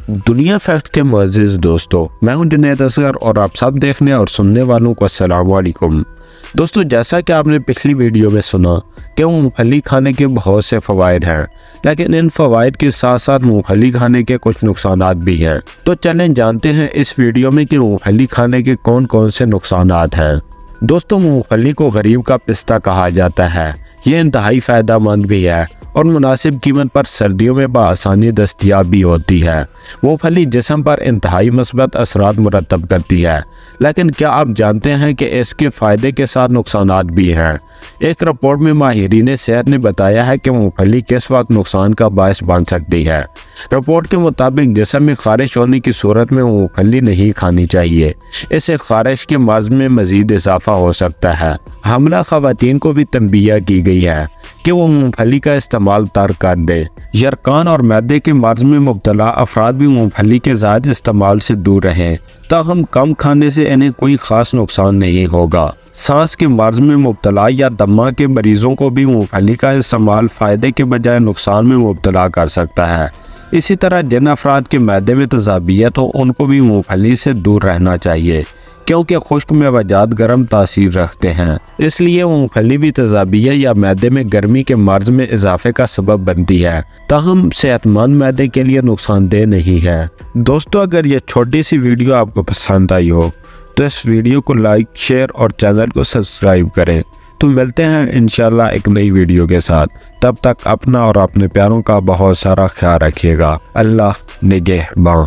دنیا فیکٹس کے معزز دوستو، میں ہوں جنید اصغر اور آپ سب دیکھنے اور سننے والوں کو السلام علیکم۔ دوستو، جیسا کہ آپ نے پچھلی ویڈیو میں سنا کہ مونگ پھلی کھانے کے بہت سے فوائد ہیں، لیکن ان فوائد کے ساتھ ساتھ مونگ پھلی کھانے کے کچھ نقصانات بھی ہیں۔ تو چلیں جانتے ہیں اس ویڈیو میں کہ مونگ پھلی کھانے کے کون کون سے نقصانات ہیں۔ دوستو، مونگ پھلی کو غریب کا پستہ کہا جاتا ہے۔ یہ انتہائی فائدہ مند بھی ہے اور مناسب قیمت پر سردیوں میں بآسانی دستیاب بھی ہوتی ہے۔ وہ پھلی جسم پر انتہائی مثبت اثرات مرتب کرتی ہے، لیکن کیا آپ جانتے ہیں کہ اس کے فائدے کے ساتھ نقصانات بھی ہیں؟ ایک رپورٹ میں ماہرین صحت نے بتایا ہے کہ مونگ پھلی کس وقت نقصان کا باعث بن سکتی ہے۔ رپورٹ کے مطابق جسم میں خارش ہونے کی صورت میں مونگ پھلی نہیں کھانی چاہیے۔ اس سے خارش کے مرض میں مزید اضافہ ہو سکتا ہے۔ حاملہ خواتین کو بھی تنبیہ کی گئی ہے کہ وہ مونگ پھلی کا استعمال ترک کر دیں۔ یرقان اور معدے کے مرض میں مبتلا افراد بھی مونگ پھلی کے زائد استعمال سے دور رہیں، تاہم کم کھانے سے انہیں کوئی خاص نقصان نہیں ہوگا۔ سانس کے مرض میں مبتلا یا دمہ کے مریضوں کو بھی مونگ پھلی کا استعمال فائدے کے بجائے نقصان میں مبتلا کر سکتا ہے۔ اسی طرح جن افراد کے معدے میں تذابیت ہو، ان کو بھی مونگ پھلی سے دور رہنا چاہیے، کیونکہ خشک میوجات گرم تاثیر رکھتے ہیں۔ اس لیے مونگ پھلی بھی تذابیت یا معدے میں گرمی کے مرض میں اضافے کا سبب بنتی ہے، تاہم صحت مند معدے کے لیے نقصان دہ نہیں ہے۔ دوستو، اگر یہ چھوٹی سی ویڈیو آپ کو پسند آئی ہو تو اس ویڈیو کو لائک، شیئر اور چینل کو سبسکرائب کریں۔ تو ملتے ہیں انشاءاللہ ایک نئی ویڈیو کے ساتھ۔ تب تک اپنا اور اپنے پیاروں کا بہت سارا خیال رکھیے گا۔ اللہ نگہباں۔